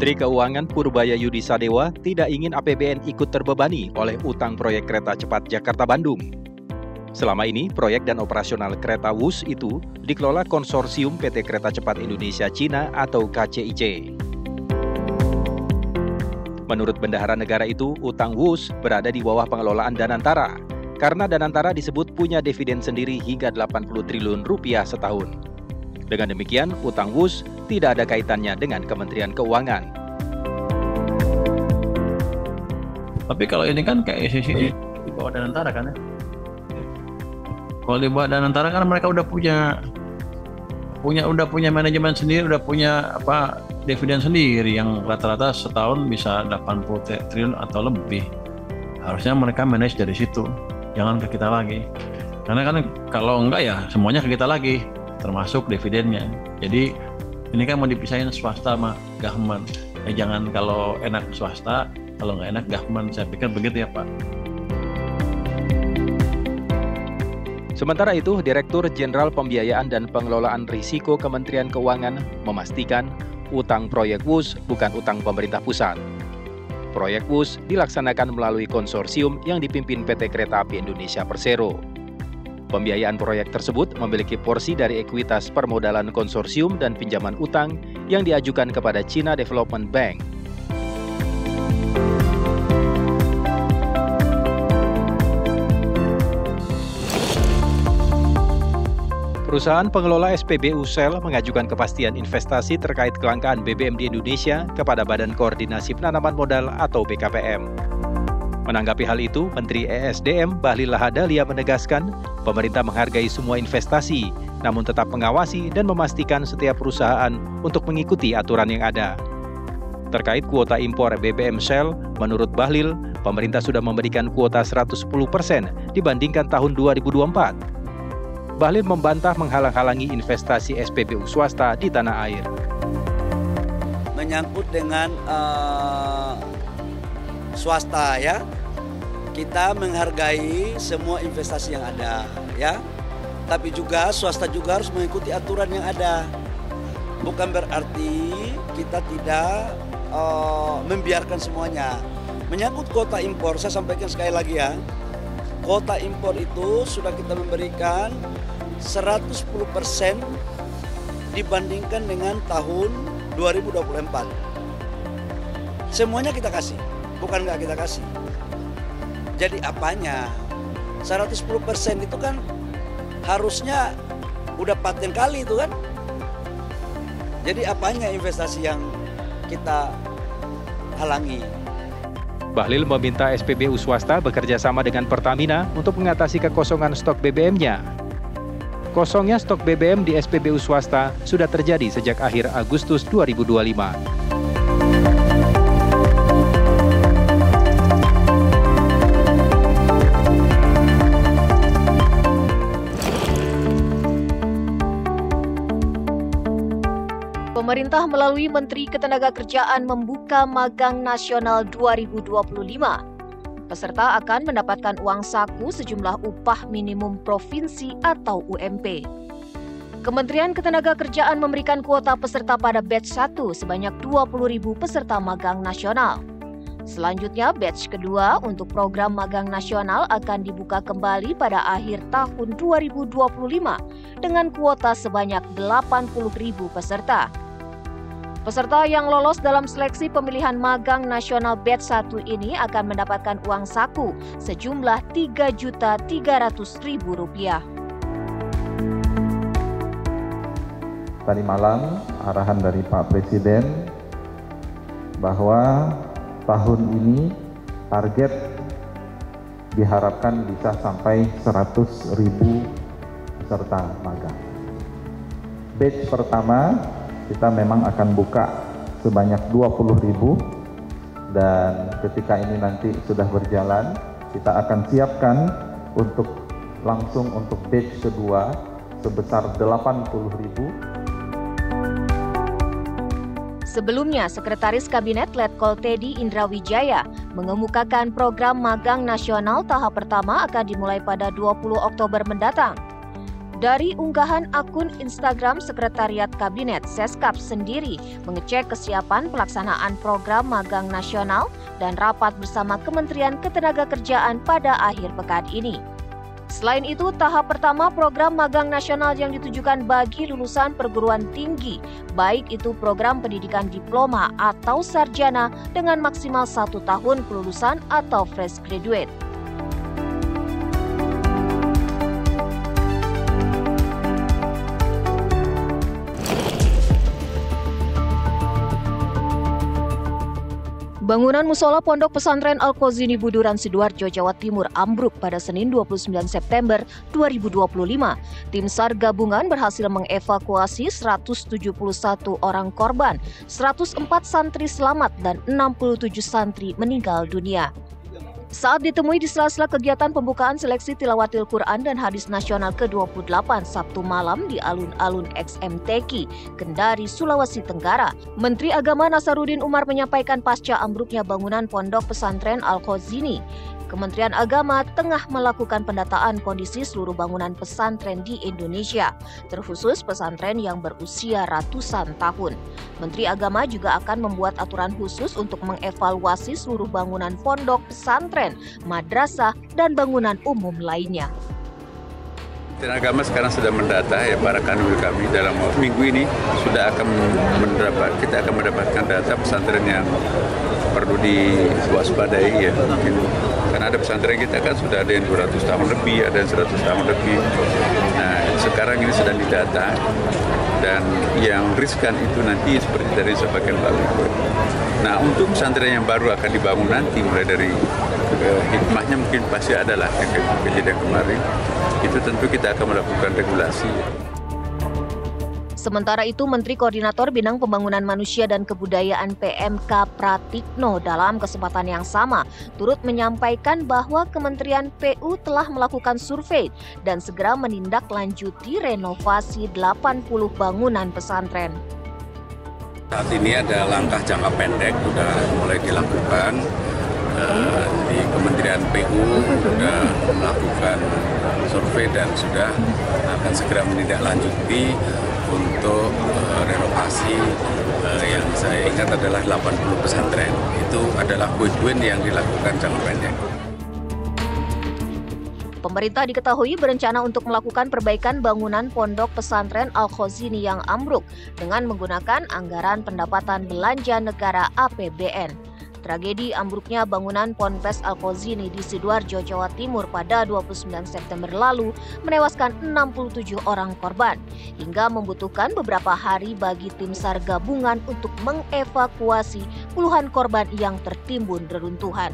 Menteri Keuangan Purbaya Yudi Sadewa tidak ingin APBN ikut terbebani oleh utang proyek kereta cepat Jakarta-Bandung. Selama ini, proyek dan operasional kereta WUS itu dikelola konsorsium PT Kereta Cepat Indonesia Cina atau KCIC. Menurut bendahara negara itu, utang WUS berada di bawah pengelolaan Danantara, karena Danantara disebut punya dividen sendiri hingga 80 triliun rupiah setahun. Dengan demikian, utang WUS tidak ada kaitannya dengan Kementerian Keuangan. Tapi kalau ini kan kayak di bawah Danantara kan ya? Kalau di bawah Danantara kan mereka udah punya manajemen sendiri, udah punya dividen sendiri yang rata-rata setahun bisa 80 triliun atau lebih. Harusnya mereka manage dari situ, jangan ke kita lagi. Karena kan kalau enggak ya semuanya ke kita lagi, termasuk dividennya. Jadi ini kan mau dipisahin swasta sama government. Jangan kalau enak swasta, kalau nggak enak government. Saya pikir begitu ya Pak. Sementara itu, Direktur Jenderal Pembiayaan dan Pengelolaan Risiko Kementerian Keuangan memastikan utang proyek WUS bukan utang pemerintah pusat. Proyek WUS dilaksanakan melalui konsorsium yang dipimpin PT Kereta Api Indonesia Persero. Pembiayaan proyek tersebut memiliki porsi dari ekuitas permodalan konsorsium dan pinjaman utang yang diajukan kepada China Development Bank. Perusahaan pengelola SPBU Shell mengajukan kepastian investasi terkait kelangkaan BBM di Indonesia kepada Badan Koordinasi Penanaman Modal atau BKPM. Menanggapi hal itu, Menteri ESDM Bahlil Lahadalia menegaskan pemerintah menghargai semua investasi, namun tetap mengawasi dan memastikan setiap perusahaan untuk mengikuti aturan yang ada. Terkait kuota impor BBM Shell, menurut Bahlil, pemerintah sudah memberikan kuota 110% dibandingkan tahun 2024. Bahlil membantah menghalang-halangi investasi SPBU swasta di tanah air. Menyangkut dengan swasta ya, kita menghargai semua investasi yang ada ya, tapi juga swasta juga harus mengikuti aturan yang ada. Bukan berarti kita tidak membiarkan semuanya. Menyangkut kuota impor, saya sampaikan sekali lagi ya, kuota impor itu sudah kita memberikan 110% dibandingkan dengan tahun 2024. Semuanya kita kasih, bukan nggak kita kasih. Jadi apanya? 110% itu kan harusnya udah paten kali itu kan. Jadi apanya investasi yang kita halangi? Bahlil meminta SPBU swasta bekerja sama dengan Pertamina untuk mengatasi kekosongan stok BBM-nya. Kosongnya stok BBM di SPBU swasta sudah terjadi sejak akhir Agustus 2025. Pemerintah melalui Menteri Ketenagakerjaan membuka Magang Nasional 2025. Peserta akan mendapatkan uang saku sejumlah upah minimum provinsi atau UMP. Kementerian Ketenagakerjaan memberikan kuota peserta pada batch 1 sebanyak 20.000 peserta magang nasional. Selanjutnya, batch kedua untuk program magang nasional akan dibuka kembali pada akhir tahun 2025 dengan kuota sebanyak 80.000 peserta. Peserta yang lolos dalam seleksi pemilihan magang nasional batch 1 ini akan mendapatkan uang saku sejumlah Rp3.300.000. Tadi malam arahan dari Pak Presiden bahwa tahun ini target diharapkan bisa sampai 100.000 peserta magang. Batch pertama kita memang akan buka sebanyak 20.000 dan ketika ini nanti sudah berjalan, kita akan siapkan langsung untuk batch kedua sebesar 80.000. Sebelumnya, Sekretaris Kabinet Letkol Teddy Indrawijaya mengemukakan program magang nasional tahap pertama akan dimulai pada 20 Oktober mendatang. Dari unggahan akun Instagram Sekretariat Kabinet, Seskap sendiri mengecek kesiapan pelaksanaan program magang nasional dan rapat bersama Kementerian Ketenagakerjaan pada akhir pekan ini. Selain itu, tahap pertama program magang nasional yang ditujukan bagi lulusan perguruan tinggi, baik itu program pendidikan diploma atau sarjana dengan maksimal 1 tahun kelulusan atau fresh graduate. Bangunan musola Pondok Pesantren Al-Khazini Buduran Sidoarjo, Jawa Timur ambruk pada Senin 29 September 2025. Tim SAR gabungan berhasil mengevakuasi 171 orang korban, 104 santri selamat dan 67 santri meninggal dunia. Saat ditemui di sela-sela kegiatan pembukaan seleksi Tilawatil Quran dan Hadis Nasional ke-28 Sabtu malam di alun-alun XMTQ, Kendari, Sulawesi Tenggara, Menteri Agama Nasaruddin Umar menyampaikan pasca ambruknya bangunan Pondok Pesantren Al-Khazini, Kementerian Agama tengah melakukan pendataan kondisi seluruh bangunan pesantren di Indonesia, terkhusus pesantren yang berusia ratusan tahun. Menteri Agama juga akan membuat aturan khusus untuk mengevaluasi seluruh bangunan pondok pesantren, madrasah, dan bangunan umum lainnya. Kementerian Agama sekarang sudah mendata ya para kanwil kami dalam minggu ini kita akan mendapatkan data pesantren yang perlu diwaspadai ya. Karena ada pesantren kita kan sudah ada yang 200 tahun lebih, ada yang 100 tahun lebih. Nah sekarang ini sedang didata dan yang riskan itu nanti seperti tadi sebagian Pak Gubernur. Nah untuk pesantren yang baru akan dibangun nanti mulai dari hikmahnya mungkin pasti adalah kejadian kemarin. Itu tentu kita akan melakukan regulasi. Sementara itu, Menteri Koordinator Bidang Pembangunan Manusia dan Kebudayaan PMK Pratikno dalam kesempatan yang sama turut menyampaikan bahwa Kementerian PU telah melakukan survei dan segera menindaklanjuti renovasi 80 bangunan pesantren. Saat ini ada langkah jangka pendek sudah mulai dilakukan. Di Kementerian PU sudah melakukan survei dan sudah akan segera menindaklanjuti untuk renovasi yang saya ingat adalah 80 pesantren. Itu adalah quick win yang dilakukan jangka pendek. Pemerintah diketahui berencana untuk melakukan perbaikan bangunan Pondok Pesantren Al-Khazini yang ambruk dengan menggunakan anggaran pendapatan belanja negara APBN. Tragedi ambruknya bangunan Ponpes Al-Khazini di Sidoarjo, Jawa Timur pada 29 September lalu menewaskan 67 orang korban, hingga membutuhkan beberapa hari bagi tim SAR gabungan untuk mengevakuasi puluhan korban yang tertimbun reruntuhan.